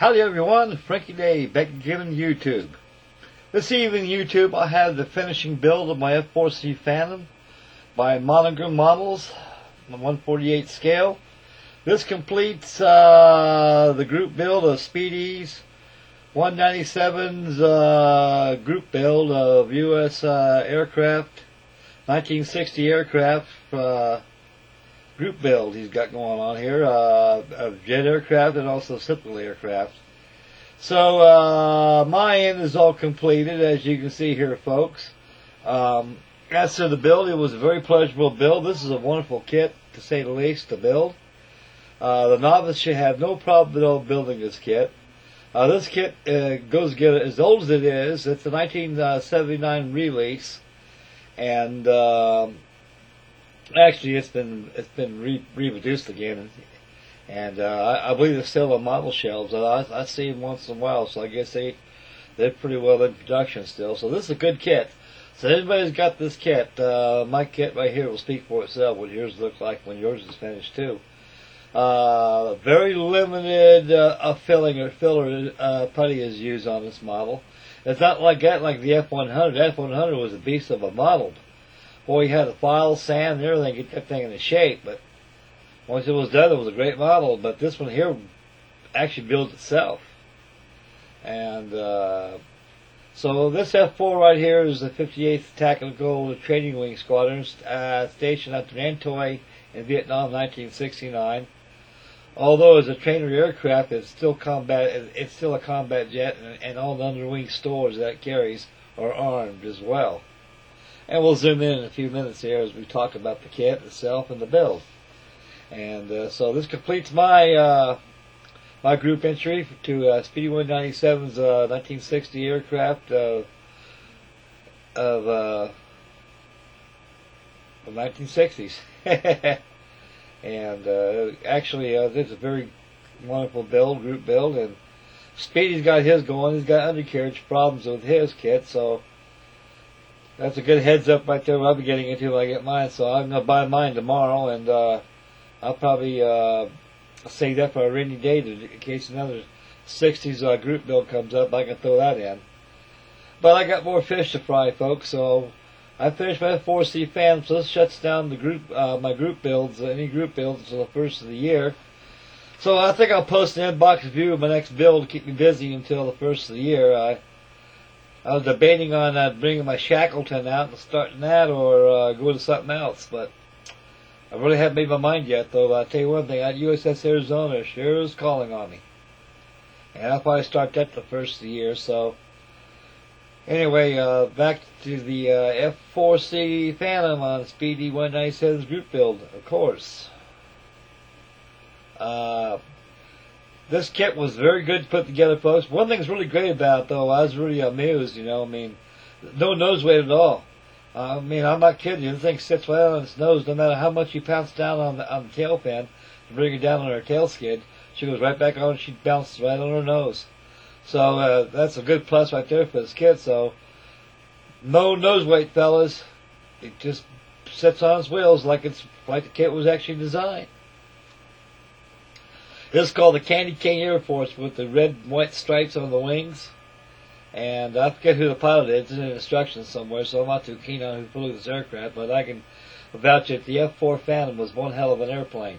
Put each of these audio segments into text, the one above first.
Howdy everyone, Frankie Day back again on YouTube. This evening YouTube I have the finishing build of my F4 Phantom by Monogram Models on 1/48 scale. This completes the group build of Speedys 197's group build of U.S. aircraft, 1960 aircraft group build he's got going on here, of jet aircraft and also simple aircraft. So my end is all completed, as you can see here, folks. As to the build, it was a very pleasurable build. This is a wonderful kit, to say the least, to build. The novice should have no problem at all building this kit. This kit goes together as old as it is. It's a 1979 release, and actually it's been reproduced again, and I believe there's still on model shelves. I see them once in a while, so I guess they're pretty well in production still. So this is a good kit. So everybody's got this kit. My kit right here will speak for itself. What yours looks like when yours is finished too. Very limited filler putty is used on this model. It's not like that like the F100. The F100 was a beast of a model. Boy, you had to file, sand, and everything to get that thing into shape. But once it was done, it was a great model. But this one here actually builds itself. And so this F4 right here is the 58th Tactical Training Wing Squadron, stationed at Nantoy in Vietnam, 1969. Although as a trainer aircraft, it's still a combat jet, and all the underwing stores that it carries are armed as well. And we'll zoom in a few minutes here as we talk about the kit itself and the build. And so this completes my my group entry to Speedy 197's 1960 aircraft of 1960s. And actually, this is a very wonderful build, group build, and Speedy's got his going. He's got undercarriage problems with his kit, so that's a good heads up right there. I'll be getting into when I get mine. So I'm gonna buy mine tomorrow, and I'll probably save that for a rainy day in case another 60s group build comes up. I can throw that in. But I got more fish to fry, folks. So I finished my F4 Phantom, so this shuts down the group, my group builds, any group builds until the first of the year. So I think I'll post an inbox review of my next build to keep me busy until the first of the year. I was debating on bringing my Shackleton out and starting that, or go to something else, but I really haven't made my mind yet. Though I'll tell you one thing: that USS Arizona sure is calling on me, and I'll probably start that the first of the year. So anyway, back to the F4 Phantom on Speedy 197's group build, of course. This kit was very good to put together, folks. One thing's really great about it, though, I was really amused, you know. I mean, no nose weight at all. I mean, I'm not kidding you. This thing sits right on its nose. No matter how much you pounce down on the tail fin to bring her down on her tail skid, she goes right back on and she bounces right on her nose. So that's a good plus right there for this kit. So no nose weight, fellas. It just sits on its wheels like the kit was actually designed. This is called the Candy Cane Air Force with the red and white stripes on the wings. And I forget who the pilot is. It's in the instructions somewhere, so I'm not too keen on who flew this aircraft, but I can vouch that the F4 Phantom was one hell of an airplane.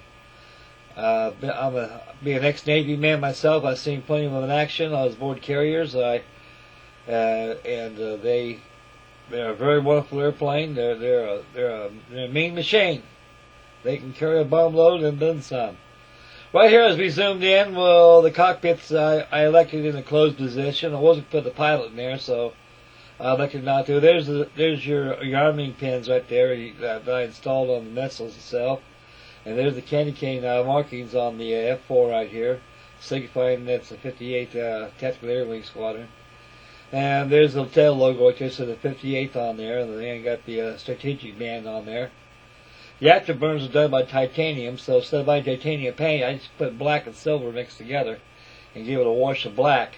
Being an ex-Navy man myself, I've seen plenty of them in action. I was aboard carriers, and they're a very wonderful airplane. They're a mean machine. They can carry a bomb load and then some. Right here, as we zoomed in, well, the cockpits I elected in a closed position. I wasn't put the pilot in there, so I elected not to. There's your arming pins right there that I installed on the missiles itself, and there's the candy cane markings on the F4 right here, signifying that's the 58th Tactical Air Wing Squadron. And there's the tail logo right there, so the 58th on there, and then got the strategic band on there. The afterburns are done by titanium, so instead of buying titanium paint, I just put black and silver mixed together and give it a wash of black.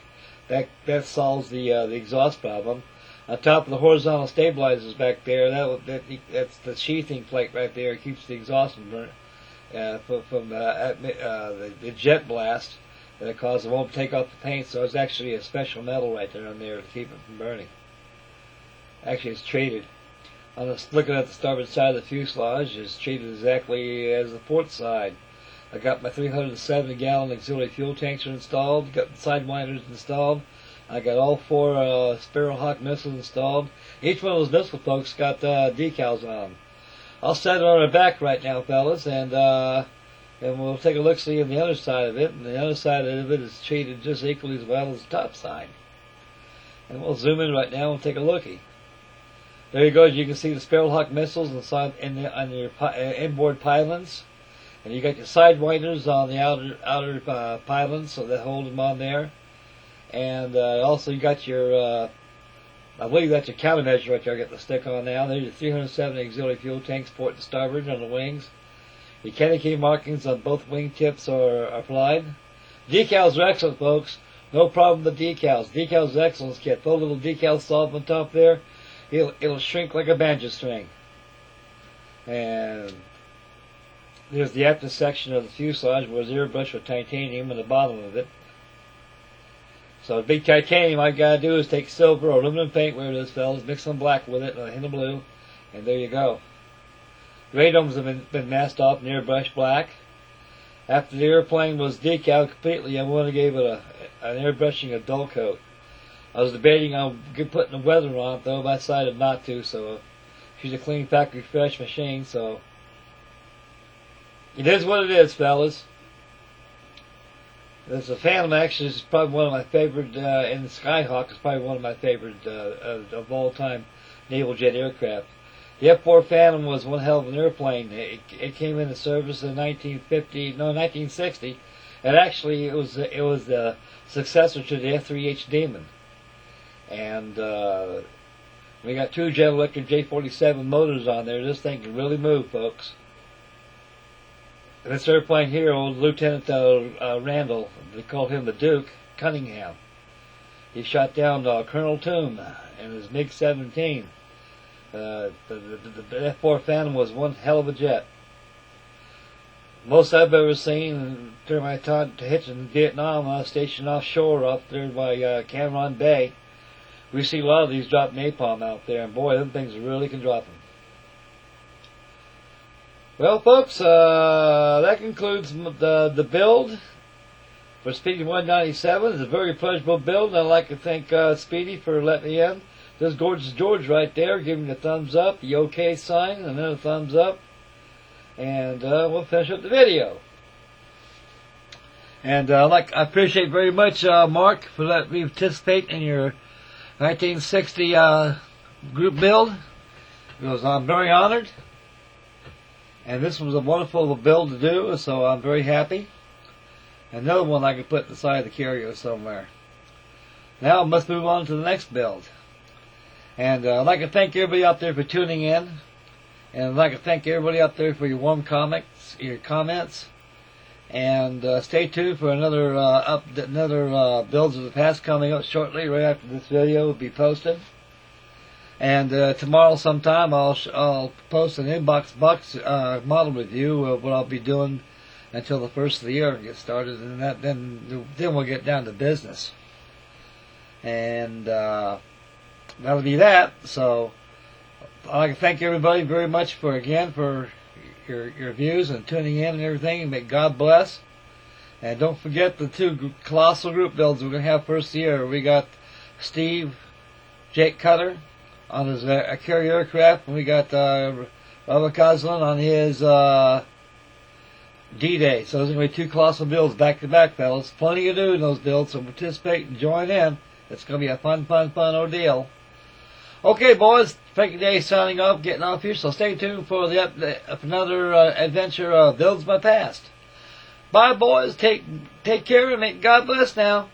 That solves the exhaust problem. On top of the horizontal stabilizers back there, that's the sheathing plate right there. It keeps the exhaust from the jet blast. because it won't take off the paint, so it's actually a special metal right there on there to keep it from burning. Actually, it's treated. Looking at the starboard side of the fuselage, it's treated exactly as the port side. I got my 370-gallon auxiliary fuel tanks installed, got the sidewinders installed. I got all 4 Sparrowhawk missiles installed. Each one of those missile folks got decals on them. I'll set it on our back right now, fellas, and we'll take a look-see on the other side of it. And the other side of it is treated just equally as well as the top side. And we'll zoom in right now and take a looky. There you go. As you can see the Sparrowhawk missiles on your inboard pylons. And you got your sidewinders on the outer pylons, so that hold them on there. And also you got your, I believe that's your countermeasure right there. I got the stick on now. There's your 370 auxiliary fuel tanks, port and starboard on the wings. Your candy cane markings on both wing tips are applied. Decals are excellent, folks. No problem with the decals. Decals are excellent. Get those little decals solved on top there. It'll shrink like a banjo string. And there's the after section of the fuselage where it's airbrushed with titanium in the bottom of it. So the big titanium, all you gotta do is take silver or aluminum paint, where it is, fellas, mix some black with it and a hint of blue, and there you go. The radomes have been masked off and airbrushed black. After the airplane was decaled completely, I went and gave it an airbrushing of dull coat. I was debating on putting the weather on it, though, but I decided not to, so she's a clean factory fresh machine, so it is what it is, fellas. There's a Phantom, actually, is probably one of my favorite, and the Skyhawk is probably one of my favorite of all time naval jet aircraft. The F4 Phantom was one hell of an airplane. It came into service in 1960, and actually it was the successor to the F3H Demon. And we got 2 General Electric J47 motors on there. This thing can really move, folks. And this airplane here, old Lieutenant Randall, they called him the Duke, Cunningham. He shot down Colonel Toome in his MiG-17. The F4 Phantom was one hell of a jet. Most I've ever seen during my time to hitch in Vietnam, I was stationed offshore up there by Cameron Bay. We see a lot of these drop napalm out there, and boy, them things really can drop them. Well, folks, that concludes the build for Speedy 197. It's a very pleasurable build, and I'd like to thank Speedy for letting me in. There's Gorgeous George right there, giving the thumbs up, the OK sign, and another thumbs up. And we'll finish up the video. And I appreciate very much Mark for letting me participate in your 1960 group build. Because I'm very honored. And this was a wonderful build to do, so I'm very happy. Another one I could put inside the carrier somewhere. Now I must move on to the next build. And I'd like to thank everybody out there for tuning in. And I'd like to thank everybody out there for your warm comments. And stay tuned for another builds of the past coming up shortly, right after this video will be posted. And tomorrow sometime I'll post an inbox box model review of what I'll be doing until the first of the year gets started, and then we'll get down to business. And that'll be that. So I'd like to thank everybody very much for your views and tuning in and everything. And may God bless. And don't forget the 2 colossal group builds we're going to have first of the year. We got Jake Cutter on his carrier aircraft, and we got Robert Coslin on his D-Day. So those are going to be 2 colossal builds back to back, fellas. Plenty to do in those builds, so participate and join in. It's going to be a fun ordeal. Okay, boys, Frankie Day signing off, getting off here, so stay tuned for another adventure of Builds My Past. Bye, boys. Take care and may God bless now.